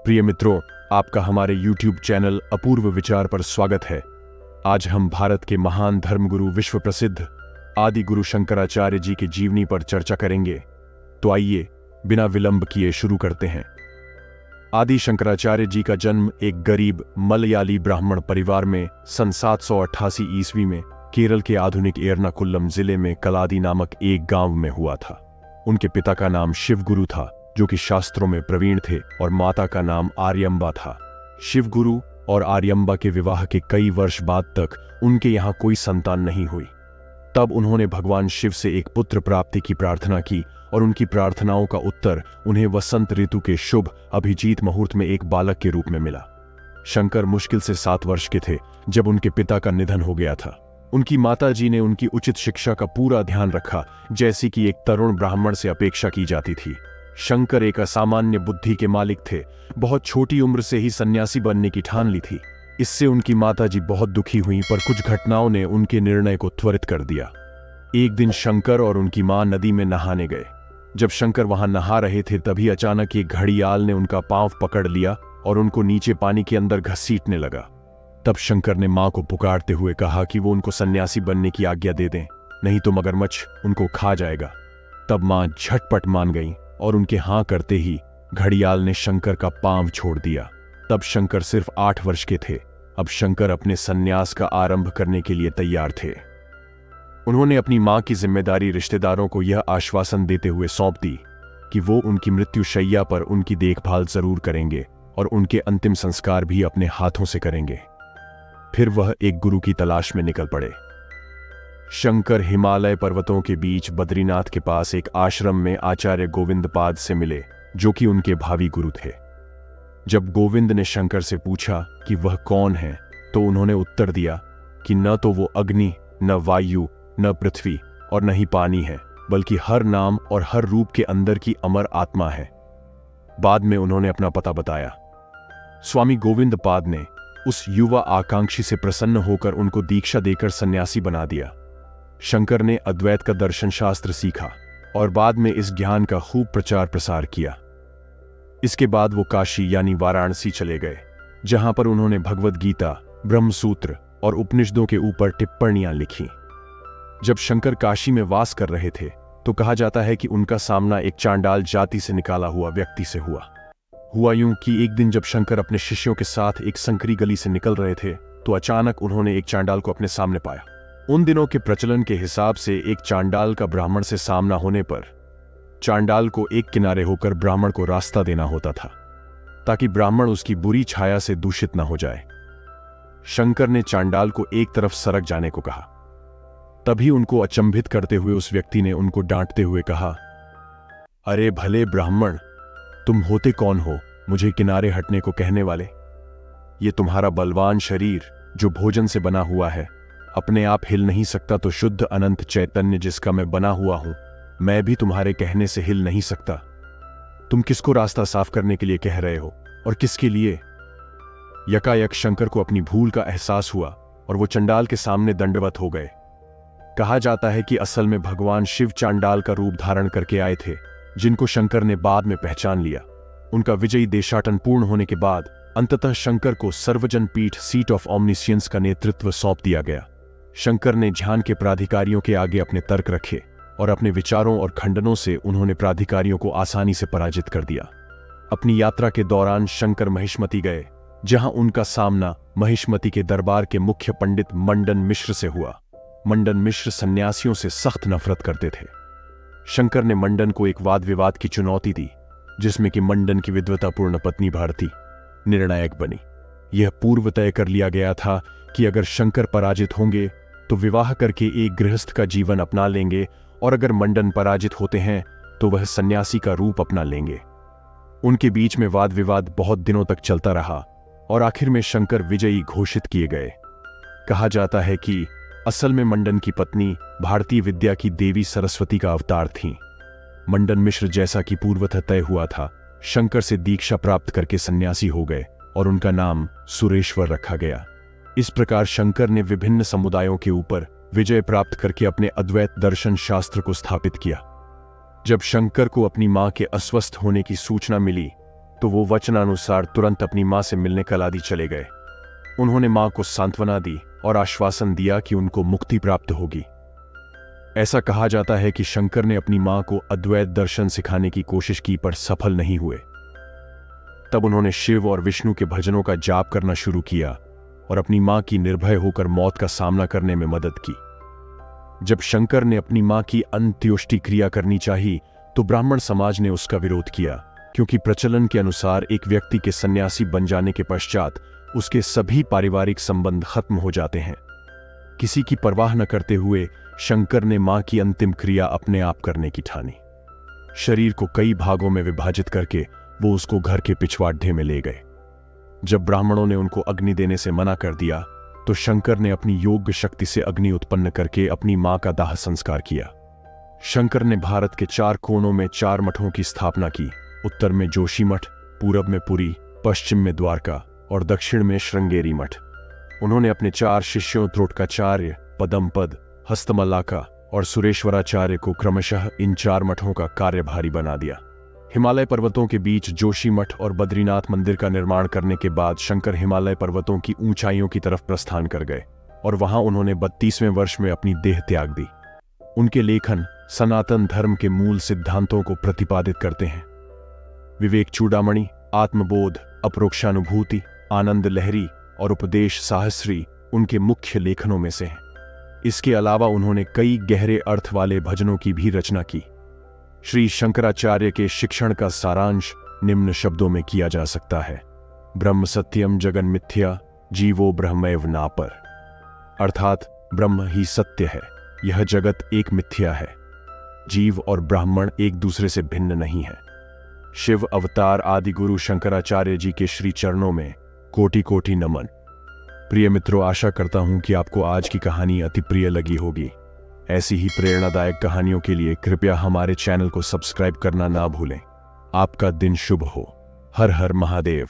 प्रिय मित्रों, आपका हमारे YouTube चैनल अपूर्व विचार पर स्वागत है। आज हम भारत के महान धर्मगुरु विश्व प्रसिद्ध आदि गुरु शंकराचार्य जी की जीवनी पर चर्चा करेंगे। तो आइए बिना विलंब किए शुरू करते हैं। आदि शंकराचार्य जी का जन्म एक गरीब मलयाली ब्राह्मण परिवार में सन 788 ईस्वी में केरल के आधुनिक एर्नाकुलम जिले में कलादी नामक एक गांव में हुआ था। उनके पिता का नाम शिवगुरु था, जो कि शास्त्रों में प्रवीण थे, और माता का नाम आर्यम्बा था। शिवगुरु और आर्यम्बा के विवाह के कई वर्ष बाद तक उनके यहाँ कोई संतान नहीं हुई। तब उन्होंने भगवान शिव से एक पुत्र प्राप्ति की प्रार्थना की और उनकी प्रार्थनाओं का उत्तर उन्हें वसंत ऋतु के शुभ अभिजीत मुहूर्त में एक बालक के रूप में मिला। शंकर मुश्किल से 7 वर्ष के थे जब उनके पिता का निधन हो गया था। उनकी माताजी ने उनकी उचित शिक्षा का पूरा ध्यान रखा, जैसी कि एक तरुण ब्राह्मण से अपेक्षा की जाती थी। शंकर एक असामान्य बुद्धि के मालिक थे। बहुत छोटी उम्र से ही सन्यासी बनने की ठान ली थी। इससे उनकी माताजी बहुत दुखी हुईं, पर कुछ घटनाओं ने उनके निर्णय को त्वरित कर दिया। एक दिन शंकर और उनकी मां नदी में नहाने गए। जब शंकर वहां नहा रहे थे, तभी अचानक एक घड़ियाल ने उनका पांव पकड़ लिया और उनको नीचे पानी के अंदर घसीटने लगा। तब शंकर ने मां को पुकारते हुए कहा कि वो उनको सन्यासी बनने की आज्ञा दे दें, नहीं तो मगरमच्छ उनको खा जाएगा। तब मां झटपट मान गई और उनके हां करते ही घड़ियाल ने शंकर का पांव छोड़ दिया। तब शंकर सिर्फ 8 वर्ष के थे। अब शंकर अपने सन्यास का आरंभ करने के लिए तैयार थे। उन्होंने अपनी मां की जिम्मेदारी रिश्तेदारों को यह आश्वासन देते हुए सौंप दी कि वो उनकी मृत्यु शैया पर उनकी देखभाल जरूर करेंगे और उनके अंतिम संस्कार भी अपने हाथों से करेंगे। फिर वह एक गुरु की तलाश में निकल पड़े। शंकर हिमालय पर्वतों के बीच बद्रीनाथ के पास एक आश्रम में आचार्य गोविंदपाद से मिले, जो कि उनके भावी गुरु थे। जब गोविंद ने शंकर से पूछा कि वह कौन है, तो उन्होंने उत्तर दिया कि न तो वो अग्नि, न वायु, न पृथ्वी और न ही पानी है, बल्कि हर नाम और हर रूप के अंदर की अमर आत्मा है। बाद में उन्होंने अपना पता बताया। स्वामी गोविंदपाद ने उस युवा आकांक्षी से प्रसन्न होकर उनको दीक्षा देकर सन्यासी बना दिया। शंकर ने अद्वैत का दर्शन शास्त्र सीखा और बाद में इस ज्ञान का खूब प्रचार प्रसार किया। इसके बाद वो काशी यानी वाराणसी चले गए, जहां पर उन्होंने भगवद गीता, ब्रह्मसूत्र और उपनिषदों के ऊपर टिप्पणियां लिखी। जब शंकर काशी में वास कर रहे थे, तो कहा जाता है कि उनका सामना एक चांडाल जाति से निकाला हुआ व्यक्ति से हुआ यूं कि एक दिन जब शंकर अपने शिष्यों के साथ एक संकरी गली से निकल रहे थे, तो अचानक उन्होंने एक चांडाल को अपने सामने पाया। उन दिनों के प्रचलन के हिसाब से एक चांडाल का ब्राह्मण से सामना होने पर चांडाल को एक किनारे होकर ब्राह्मण को रास्ता देना होता था, ताकि ब्राह्मण उसकी बुरी छाया से दूषित न हो जाए। शंकर ने चांडाल को एक तरफ सरक जाने को कहा। तभी उनको अचंभित करते हुए उस व्यक्ति ने उनको डांटते हुए कहा, अरे भले ब्राह्मण, तुम होते कौन हो मुझे किनारे हटने को कहने वाले? ये तुम्हारा बलवान शरीर जो भोजन से बना हुआ है, अपने आप हिल नहीं सकता, तो शुद्ध अनंत चैतन्य जिसका मैं बना हुआ हूं, मैं भी तुम्हारे कहने से हिल नहीं सकता। तुम किसको रास्ता साफ करने के लिए कह रहे हो और किसके लिए? यकायक शंकर को अपनी भूल का एहसास हुआ और वो चंडाल के सामने दंडवत हो गए। कहा जाता है कि असल में भगवान शिव चांडाल का रूप धारण करके आए थे, जिनको शंकर ने बाद में पहचान लिया। उनका विजयी देशाटन पूर्ण होने के बाद अंततः शंकर को सर्वजन पीठ सीट ऑफ ओमनिशियंस का नेतृत्व सौंप दिया गया। शंकर ने ध्यान के प्राधिकारियों के आगे अपने तर्क रखे और अपने विचारों और खंडनों से उन्होंने प्राधिकारियों को आसानी से पराजित कर दिया। अपनी यात्रा के दौरान शंकर महिष्मती गए, जहां उनका सामना महिष्मती के दरबार के मुख्य पंडित मंडन मिश्र से हुआ। मंडन मिश्र सन्यासियों से सख्त नफरत करते थे। शंकर ने मंडन को एक वाद विवाद की चुनौती दी, जिसमें कि मंडन की विद्वतापूर्ण पत्नी भारती निर्णायक बनी। यह पूर्व तय कर लिया गया था कि अगर शंकर पराजित होंगे तो विवाह करके एक गृहस्थ का जीवन अपना लेंगे, और अगर मंडन पराजित होते हैं तो वह सन्यासी का रूप अपना लेंगे। उनके बीच में वाद विवाद बहुत दिनों तक चलता रहा और आखिर में शंकर विजयी घोषित किए गए। कहा जाता है कि असल में मंडन की पत्नी भारतीय विद्या की देवी सरस्वती का अवतार थीं। मंडन मिश्र, जैसा कि पूर्वतः तय हुआ था, शंकर से दीक्षा प्राप्त करके सन्यासी हो गए और उनका नाम सुरेश्वर रखा गया। इस प्रकार शंकर ने विभिन्न समुदायों के ऊपर विजय प्राप्त करके अपने अद्वैत दर्शन शास्त्र को स्थापित किया। जब शंकर को अपनी मां के अस्वस्थ होने की सूचना मिली, तो वो वचनानुसार तुरंत अपनी मां से मिलने कलादी चले गए। उन्होंने मां को सांत्वना दी और आश्वासन दिया कि उनको मुक्ति प्राप्त होगी। ऐसा कहा जाता है कि शंकर ने अपनी मां को अद्वैत दर्शन सिखाने की कोशिश की पर सफल नहीं हुए। तब उन्होंने शिव और विष्णु के भजनों का जाप करना शुरू किया और अपनी मां की निर्भय होकर मौत का सामना करने में मदद की। जब शंकर ने अपनी मां की अंत्योष्टि क्रिया करनी चाहिए तो ब्राह्मण समाज ने उसका विरोध किया, क्योंकि प्रचलन के अनुसार एक व्यक्ति के सन्यासी बन जाने के पश्चात उसके सभी पारिवारिक संबंध खत्म हो जाते हैं। किसी की परवाह न करते हुए शंकर ने मां की अंतिम क्रिया अपने आप करने की ठानी। शरीर को कई भागों में विभाजित करके वो उसको घर के पिछवाड़े में ले गए। जब ब्राह्मणों ने उनको अग्नि देने से मना कर दिया तो शंकर ने अपनी योग शक्ति से अग्नि उत्पन्न करके अपनी मां का दाह संस्कार किया। शंकर ने भारत के 4 कोनों में 4 मठों की स्थापना की। उत्तर में जोशी मठ, पूरब में पुरी, पश्चिम में द्वारका और दक्षिण में श्रृंगेरी मठ। उन्होंने अपने 4 शिष्यों त्रोटकाचार्य, पदमपद, हस्तमल्लाका और सुरेश्वराचार्य को क्रमशः इन 4 मठों का कार्यभारी बना दिया। हिमालय पर्वतों के बीच जोशी मठ और बद्रीनाथ मंदिर का निर्माण करने के बाद शंकर हिमालय पर्वतों की ऊंचाइयों की तरफ प्रस्थान कर गए और वहां उन्होंने 32वें वर्ष में अपनी देह त्याग दी। उनके लेखन सनातन धर्म के मूल सिद्धांतों को प्रतिपादित करते हैं। विवेक चूड़ामणि, आत्मबोध, अपरोक्षानुभूति, आनंद लहरी और उपदेश साहस्री उनके मुख्य लेखनों में से हैं। इसके अलावा उन्होंने कई गहरे अर्थ वाले भजनों की भी रचना की। श्री शंकराचार्य के शिक्षण का सारांश निम्न शब्दों में किया जा सकता है: ब्रह्म सत्यम जगन मिथ्या, जीवो ब्रह्मैव नापर। अर्थात ब्रह्म ही सत्य है, यह जगत एक मिथ्या है, जीव और ब्राह्मण एक दूसरे से भिन्न नहीं है। शिव अवतार आदि गुरु शंकराचार्य जी के श्री चरणों में कोटि कोटि नमन। प्रिय मित्रों, आशा करता हूं कि आपको आज की कहानी अति प्रिय लगी होगी। ऐसी ही प्रेरणादायक कहानियों के लिए कृपया हमारे चैनल को सब्सक्राइब करना ना भूलें। आपका दिन शुभ हो। हर हर महादेव।